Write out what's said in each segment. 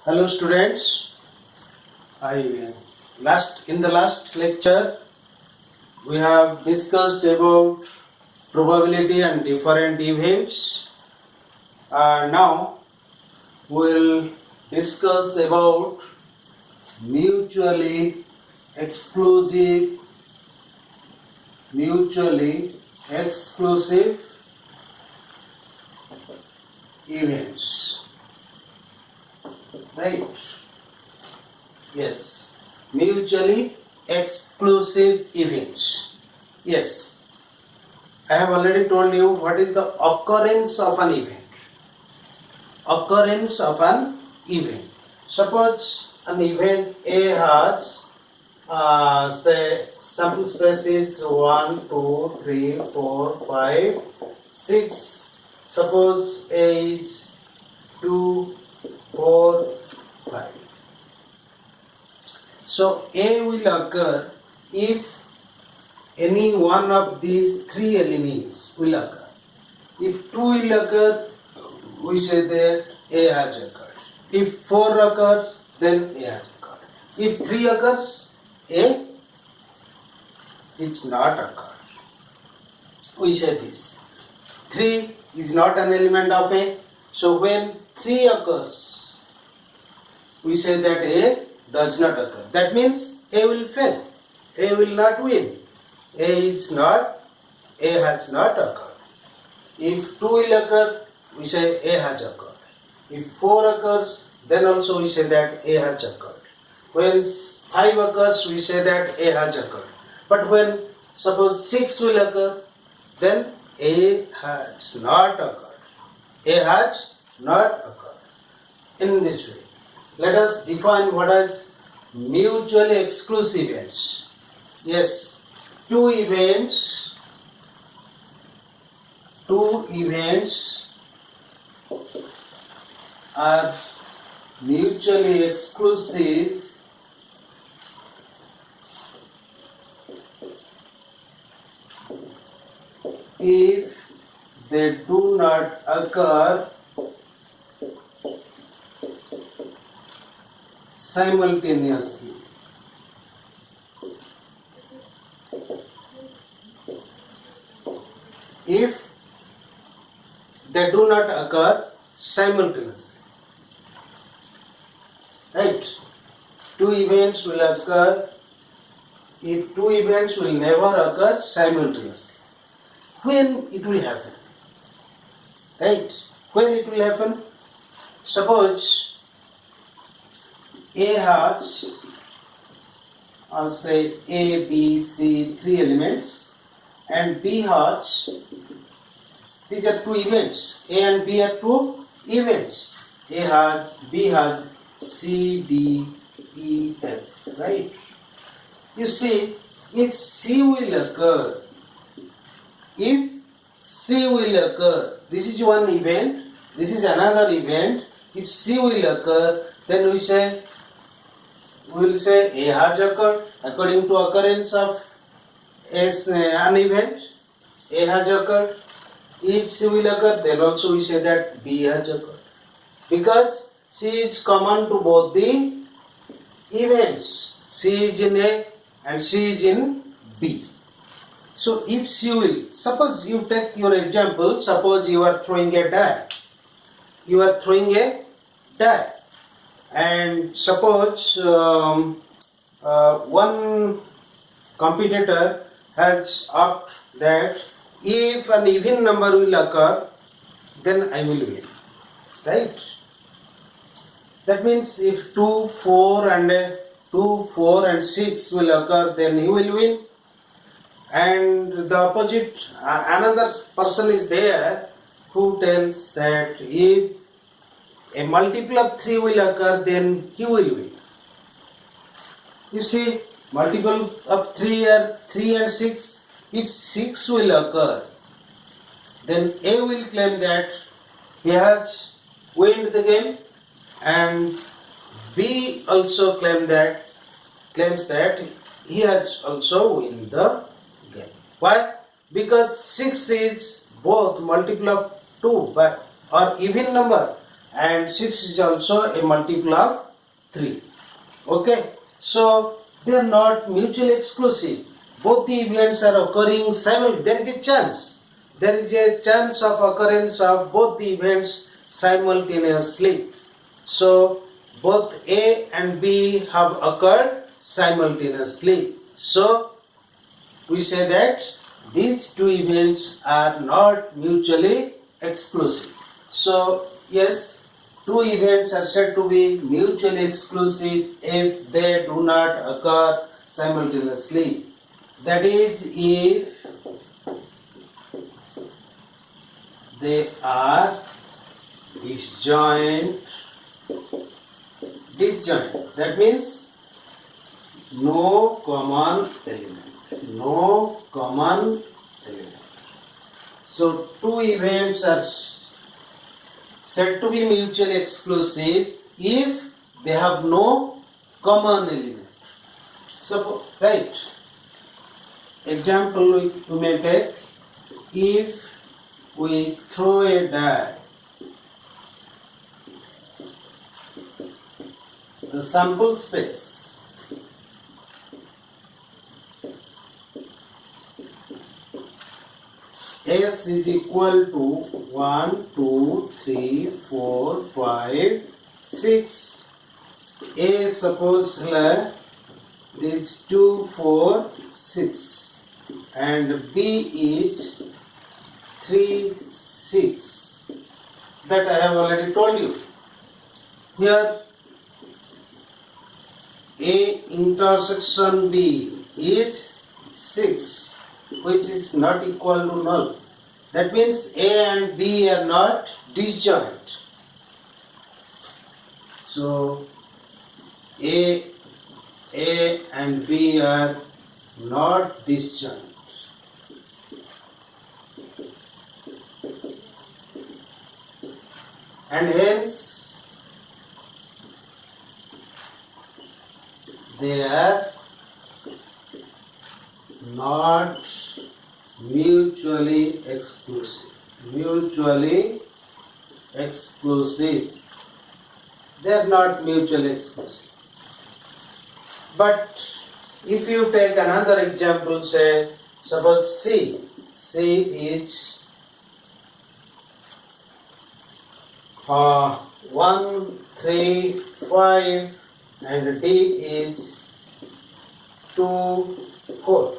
Hello students. In the last lecture we have discussed about probability and different events. Now we will discuss about mutually exclusive events. Right? Yes. Mutually exclusive events. Yes. I have already told you what is the occurrence of an event. Occurrence of an event. Suppose an event A has say sample space is 1, 2, 3, 4, 5, 6. Suppose A is 2, 4, 5. So A will occur if any one of these three elements will occur. If 2 will occur, we say that A has occurred. If 4 occurs, then A has occurred. If 3 occurs, A is not occurred. We say this. 3 is not an element of A. So when 3 occurs, we say that A does not occur. That means A will fail. A will not win. A has not occurred. If 2 will occur, we say A has occurred. If 4 occurs, then also we say that A has occurred. When 5 occurs, we say that A has occurred. But when suppose 6 will occur, then A has not occurred. A has not occurred. In this way, let us define what are mutually exclusive events. Yes, two events are mutually exclusive if they do not occur simultaneously. If they do not occur simultaneously. Right? Two events will occur if two events will never occur simultaneously. When it will happen? Right? When it will happen? Suppose A has, say A, B, C, 3 elements, and B has, these are 2 events. A and B are 2 events. A has, B has C, D, E, F, right? You see, if C will occur, this is one event, this is another event. If C will occur, then we will say A has occurred according to occurrence of an event. A has occurred. If C will occur, then also we say that B has occurred. Because C is common to both the events. C is in A and C is in B. So if C will, suppose you take your example, suppose you are throwing a die. And suppose one competitor has opted that if an even number will occur, then I will win. Right? That means if 2, 4 and 6 will occur, then he will win. And the opposite, another person is there who tells that if a multiple of 3 will occur, then he will win. You see, multiple of 3 are 3 and 6. If 6 will occur, then A will claim that he has won the game, and B also claims that he has also won the game. Why? Because 6 is both multiple of 2 or even number. and 6 is also a multiple of 3. Okay, so they are not mutually exclusive. Both the events are occurring simultaneously. There is a chance. There is a chance of occurrence of both the events simultaneously. So both A and B have occurred simultaneously. So we say that these two events are not mutually exclusive. So yes, two events are said to be mutually exclusive if they do not occur simultaneously. That is, if they are disjoint. That means no common element. No common element. So two events are said to be mutually exclusive if they have no common element. So, right. Example we may take, if we throw a die, the sample space S is equal to 1, 2, 3, 4, 5, 6. A suppose is 2, 4, 6 and B is 3, 6. That I have already told you. Here A intersection B is 6, which is not equal to null. That means A and B are not disjoint. So A and B are not disjoint. And hence they are not mutually exclusive. Mutually exclusive. They are not mutually exclusive. But if you take another example, say, suppose C is 1, 3, 5 and D is 2, 4.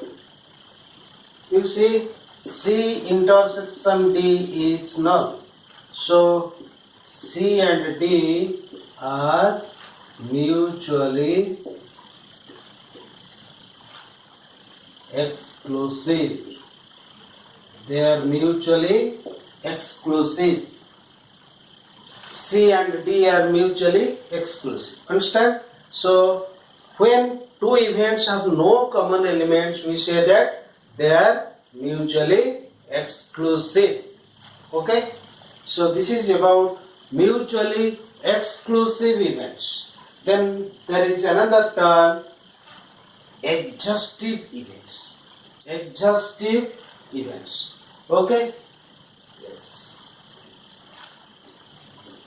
You see, C intersection D is null. So C and D are mutually exclusive. They are mutually exclusive. C and D are mutually exclusive. Understand? So when two events have no common elements, we say that they are mutually exclusive. Okay? So this is about mutually exclusive events. Then there is another term, exhaustive events. Exhaustive events. Okay? Yes.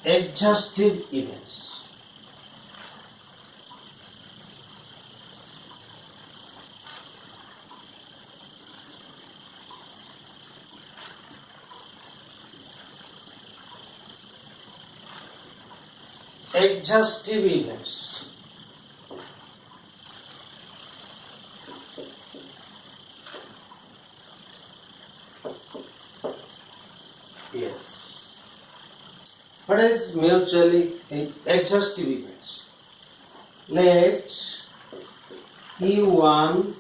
Exhaustive events. Exhaustive events. Yes. What is mutually exhaustive events? Let E1,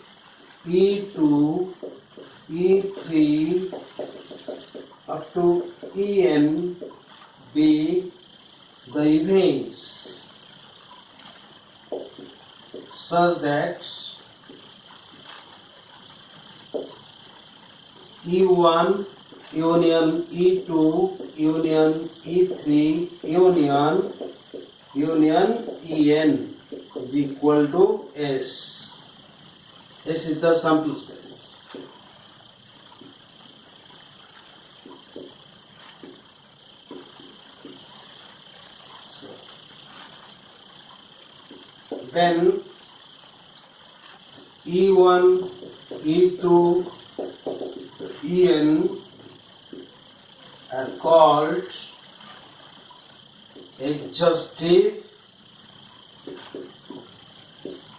E2, E3 up to En be the events such that E1 union E2 union E3 union En is equal to S. S is the sample space. then E1, E2, En are called exhaustive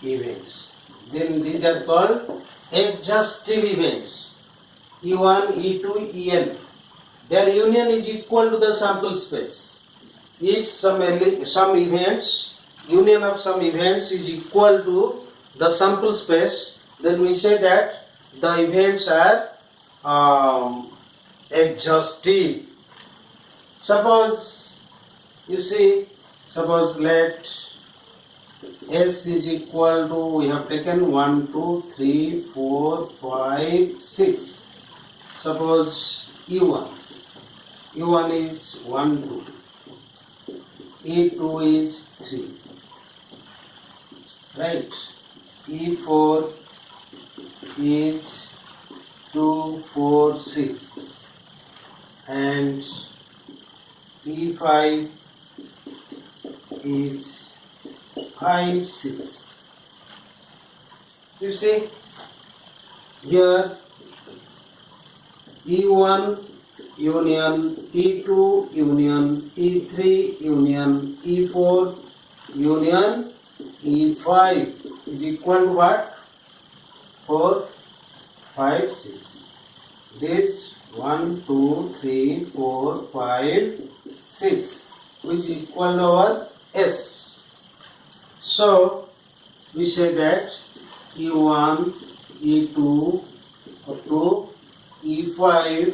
events. Then these are called exhaustive events. E1, E2, En. Their union is equal to the sample space. If some events, union of some events is equal to the sample space, then we say that the events are exhaustive. Suppose you see, suppose let S is equal to, we have taken 1, 2, 3, 4, 5, 6. Suppose E1. E1 is 1, 2. E2 is 3. Right? E4 is 2, 4, 6. And E5 is 5, 6. You see, here E1 union, E2 union, E3 union, E4 union, E5 is equal to what? 4, 5, 6. This 1, 2, 3, 4, 5, 6, which is equal to our S. So we say that E1, E2 up to E5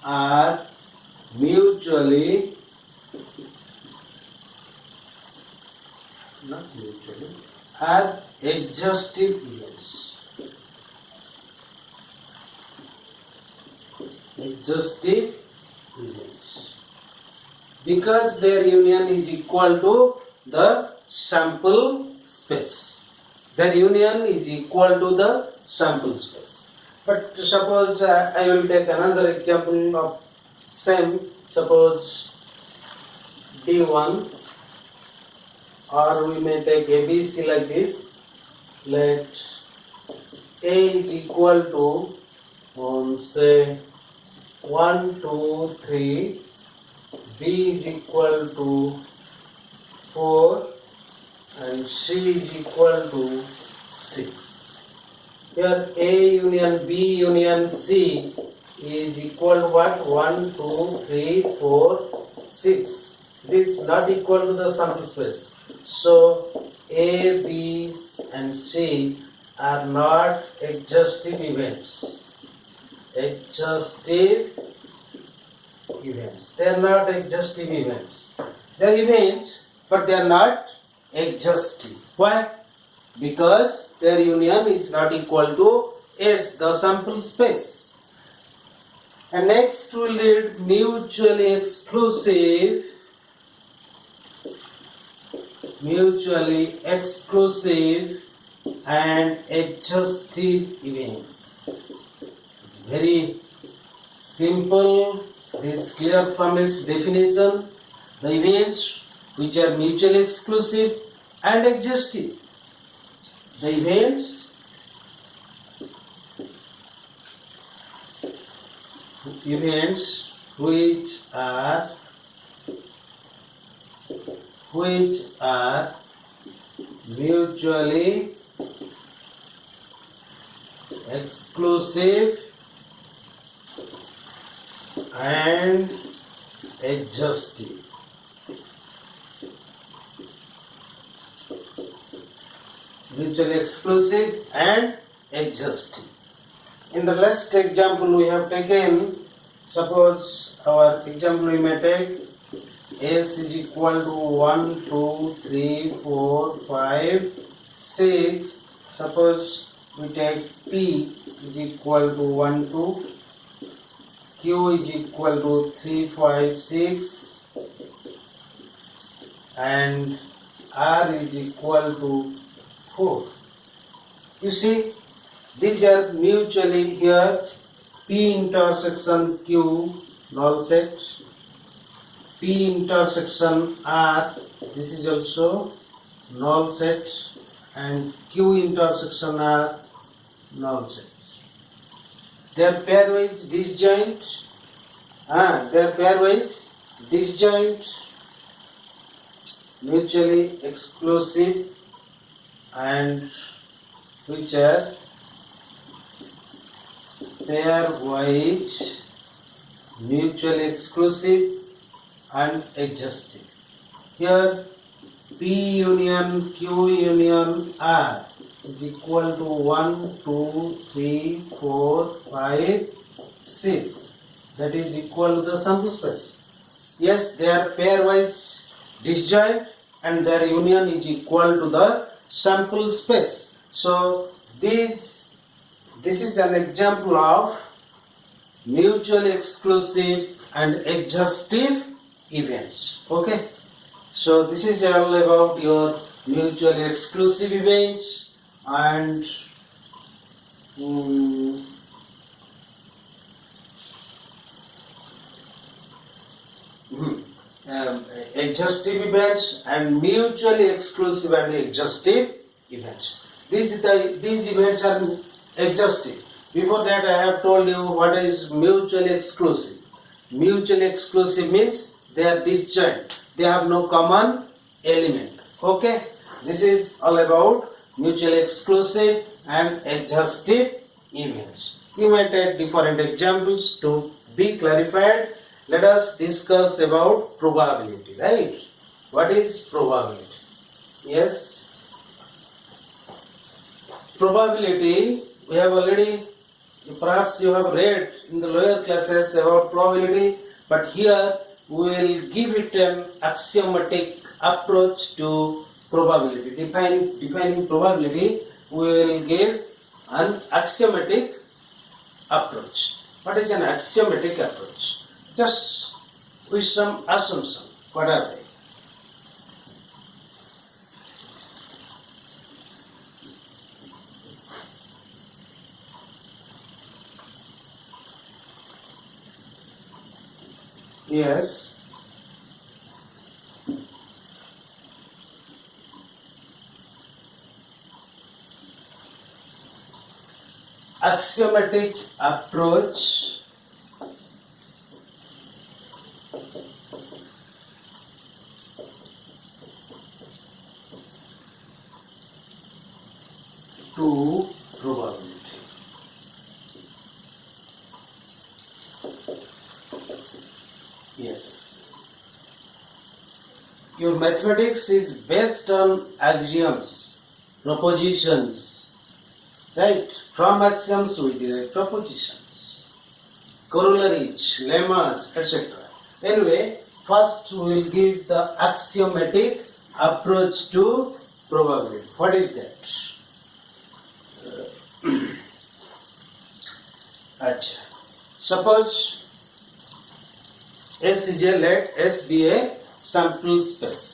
are mutually, are exhaustive events. Exhaustive events. Because their union is equal to the sample space. Their union is equal to the sample space. But suppose I will take another example of same. Suppose D1, or we may take ABC like this. Let A is equal to say 1, 2, 3. B is equal to 4 and C is equal to 6. Here A union B union C is equal to what? 1, 2, 3, 4, 6. This is not equal to the sample space. So A, B and C are not exhaustive events. Exhaustive events. They are not exhaustive events. They are events, but they are not exhaustive. Why? Because their union is not equal to S, the sample space. And next we will read mutually exclusive and exhaustive events. Very simple, it is clear from its definition. The events which are mutually exclusive and exhaustive. The events which are mutually exclusive and exhaustive. Mutually exclusive and exhaustive. In the last example we have taken, suppose our example we may take S is equal to 1, 2, 3, 4, 5, 6. Suppose we take P is equal to 1, 2, Q is equal to 3, 5, 6 and R is equal to 4. You see, these are mutually here P intersection Q null set, P intersection R, this is also null set, and Q intersection R null set. They are pairwise disjoint. They are pairwise disjoint, mutually exclusive, and which are pairwise, mutually exclusive, and exhaustive. Here P union Q union R is equal to 1, 2, 3, 4, 5, 6. That is equal to the sample space. Yes, they are pairwise disjoint and their union is equal to the sample space. So this is an example of mutually exclusive and exhaustive events. Okay. So this is all about your mutually exclusive events and exhaustive events and mutually exclusive and exhaustive events. These events are exhaustive. Before that I have told you what is mutually exclusive. Mutually exclusive means they are disjoint. They have no common element. Okay, this is all about mutually exclusive and exhaustive events. You may take different examples to be clarified. Let us discuss about probability, right? What is probability? Yes, probability we have already, perhaps you have read in the lower classes about probability, but here we will give it an axiomatic approach to probability. Defining probability, we will give an axiomatic approach. What is an axiomatic approach? Just with some assumption. What are they? Yes. Axiomatic approach to probability. Yes. Your mathematics is based on axioms, propositions, right? From axioms we derive propositions, corollaries, lemmas, etc. Anyway, first we will give the axiomatic approach to probability. What is that? Achha. Suppose S is a, let S be a sample space.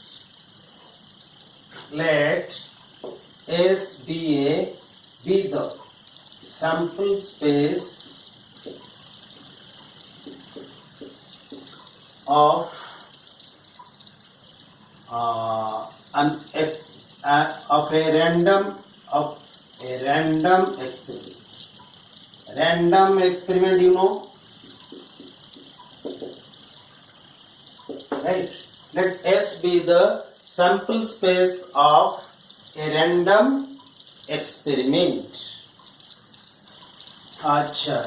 Let S be the sample space of a random experiment. Random experiment, you know, right? Let S be the sample space of a random experiment. Acha.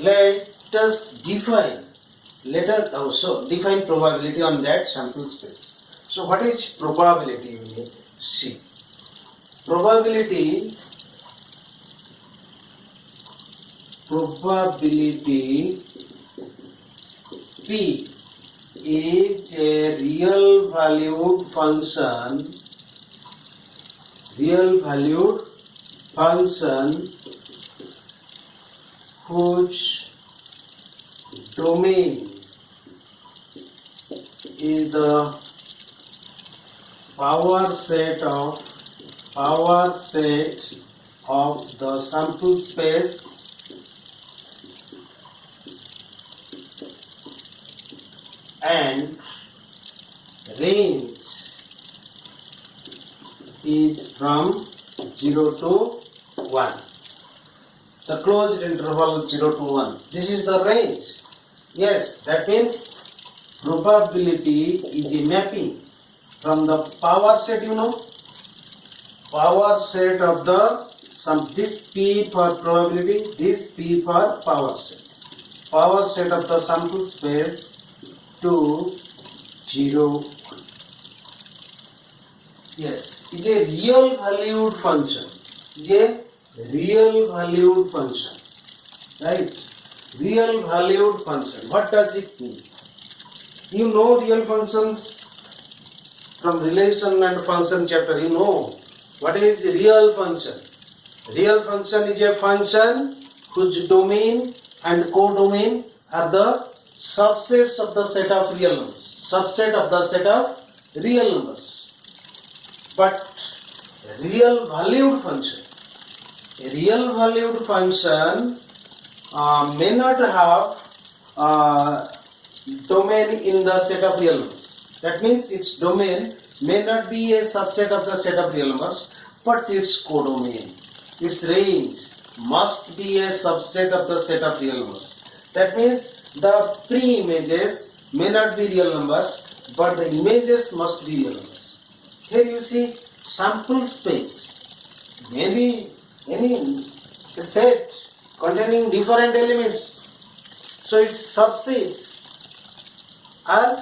Let us define. Define probability on that sample space. So what is probability? You need see. Probability P is a real valued function whose domain is the power set of the sample space and range is from 0 to 1. The closed interval 0 to 1. This is the range. Yes, that means probability is a mapping from the power set, power set of the this P for probability, this P for power set of the sample space to 0. Yes, is a real valued function. Is a real valued function, right? Real valued function. What does it mean? You know real functions from relation and function chapter. You know what is real function. Real function is a function whose domain and codomain are the subsets of the set of real numbers. Subset of the set of real numbers. But real valued function. A real valued function may not have domain in the set of real numbers. That means its domain may not be a subset of the set of real numbers, but its codomain, its range must be a subset of the set of real numbers. That means the pre-images may not be real numbers, but the images must be real numbers. Here you see sample space, maybe any set containing different elements. So its subsets are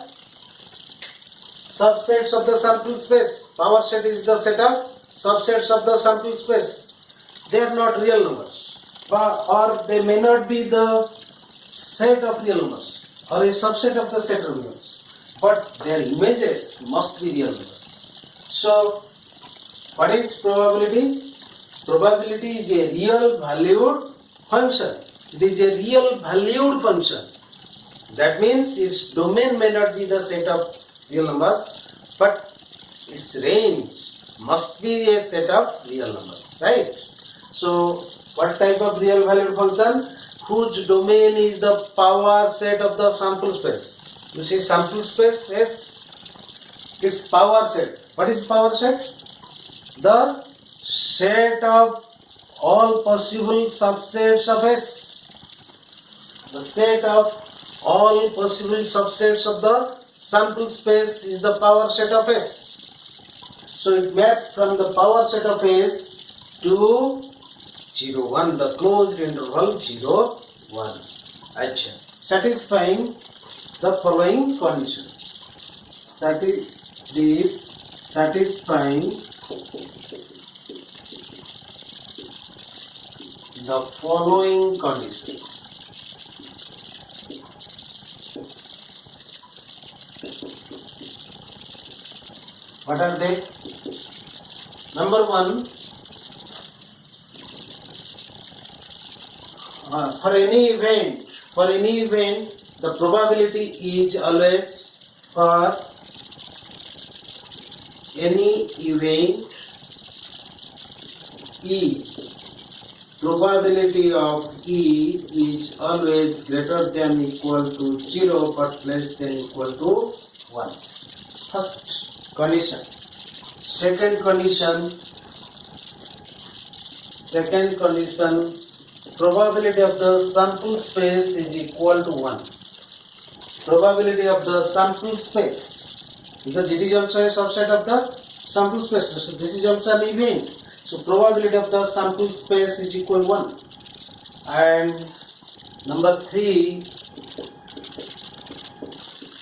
subsets of the sample space. Power set is the set of subsets of the sample space. They are not real numbers, or they may not be the set of real numbers or a subset of the set of real numbers, but their images must be real numbers. So, what is probability? Probability is a real valued function. It is a real valued function. That means its domain may not be the set of real numbers, but its range must be a set of real numbers, right? So, what type of real valued function? Whose domain is the power set of the sample space. You see sample space, yes, its power set. What is power set? The set of all possible subsets of S. The set of all possible subsets of the sample space is the power set of S. So it maps from the power set of S to 0, 1, the closed interval 0, 1. Satisfying the following conditions. Satisfying the following conditions. What are they? Number 1, for any event, the probability is always for any event E. Probability of E is always greater than equal to 0 but less than equal to 1. First condition. Second condition, probability of the sample space is equal to 1. Probability of the sample space, because it is also a subset of the sample space, so this is also an event. So probability of the sample space is equal to 1. And number 3,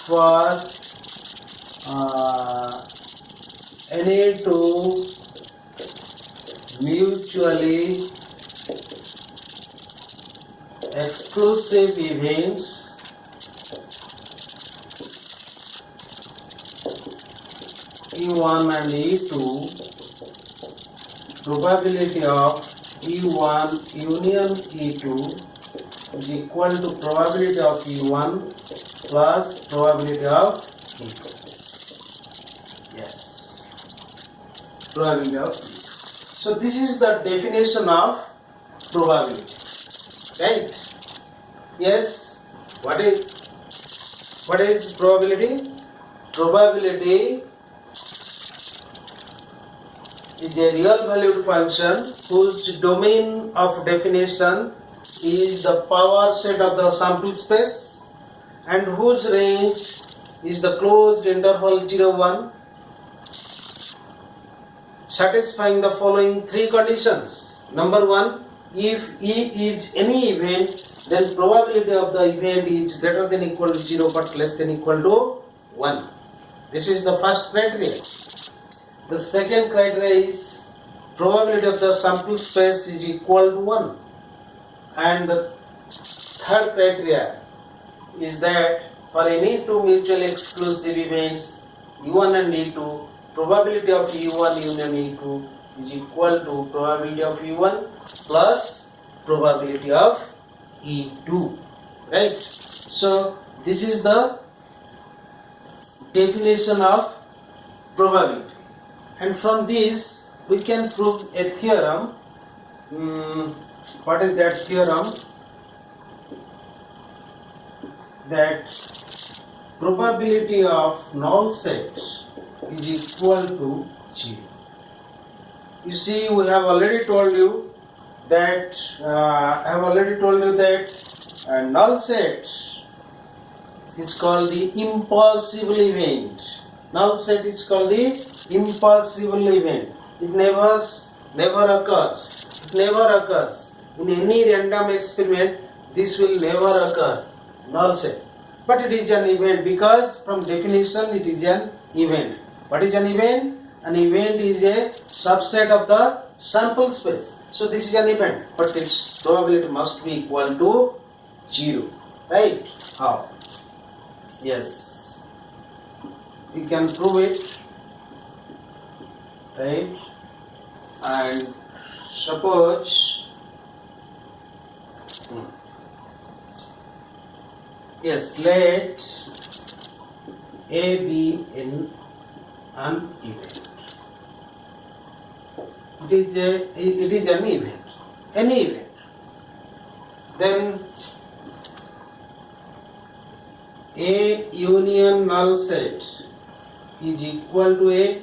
for any two mutually exclusive events E1 and E2, probability of E1 union E2 is equal to probability of E1 plus probability of E2. Yes, probability of E2. So this is the definition of probability, right? Yes, what is probability? Probability is a real valued function whose domain of definition is the power set of the sample space and whose range is the closed interval 0, 1, satisfying the following three conditions. Number 1, if E is any event, then probability of the event is greater than equal to 0 but less than equal to 1. This is the first criteria. The second criteria is probability of the sample space is equal to 1. And the third criteria is that for any two mutually exclusive events E1 and E2, probability of E1 union E2 is equal to probability of E1 plus probability of E2, right? So this is the definition of probability, and from this we can prove a theorem. What is that theorem? That probability of null set is equal to 0. You see, we have already told you that null set is called the impossible event. Null set is called the impossible event. It never occurs. It never occurs. In any random experiment, this will never occur. Null set. But it is an event because from definition it is an event. What is an event? An event is a subset of the sample space. So this is an event, but its probability must be equal to 0. Right? How? Yes. We can prove it. Right? And suppose yes, let A be an event. It is an event, any event. Then A union null set is equal to A,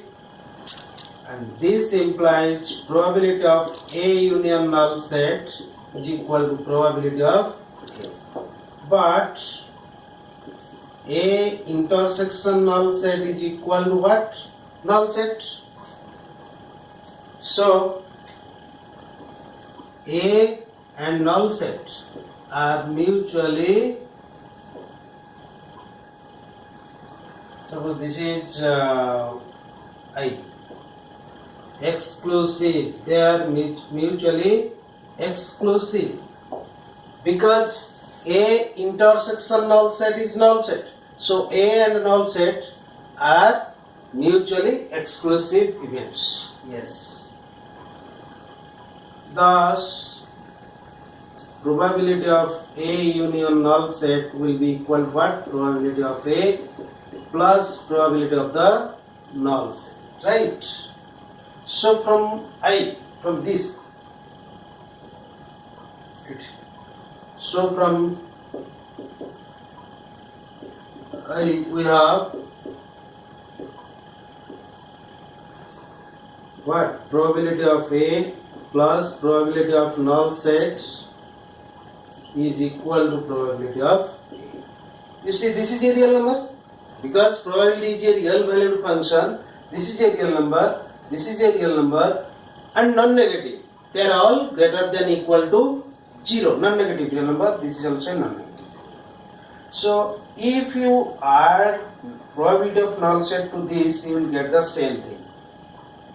and this implies probability of A union null set is equal to probability of A. But A intersection null set is equal to what? Null set. So A and null set are mutually, suppose this is I, exclusive. They are mutually exclusive because A intersection null set is null set. So A and null set are mutually exclusive events. Yes. Thus, probability of A union null set will be equal to what? Probability of A plus probability of the null set. Right? So from this, so from I we have what? Probability of A plus probability of null set is equal to probability of A. You see, this is a real number because probability is a real valued function. This is a real number, this is a real number, and non-negative. They are all greater than equal to 0. Non-negative real number, this is also non-negative. So if you add probability of null set to this, you will get the same thing.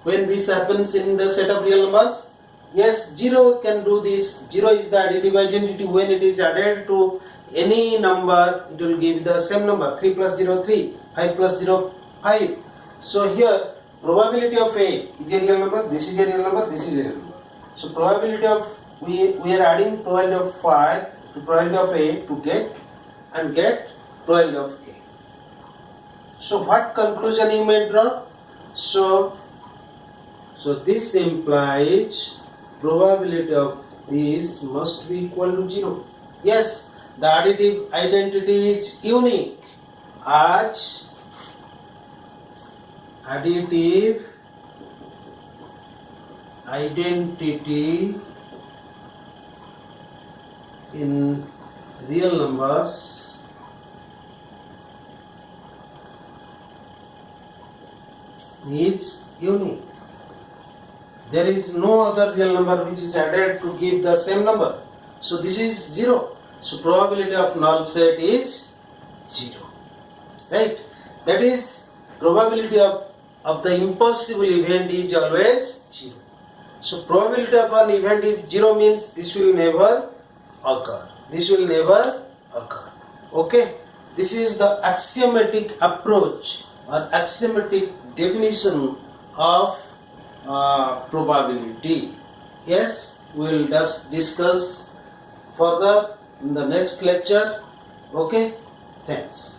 When this happens in the set of real numbers, yes, 0 can do this. 0 is the additive identity. When it is added to any number, it will give the same number. 3 plus 0, 3. 5 plus 0, 5. So here, probability of A is a real number. This is a real number. This is a real number. So probability of, we are adding probability of 5 to probability of A to get probability of A. So what conclusion you may draw? So this implies probability of this must be equal to 0. Yes, the additive identity is unique as additive identity in real numbers is unique. There is no other real number which is added to give the same number. So this is 0. So probability of null set is 0. Right? That is probability of the impossible event is always 0. So probability of an event is 0 means this will never occur. This will never occur. Okay? This is the axiomatic approach or axiomatic definition of probability. Yes, we will just discuss further in the next lecture. Okay? Thanks.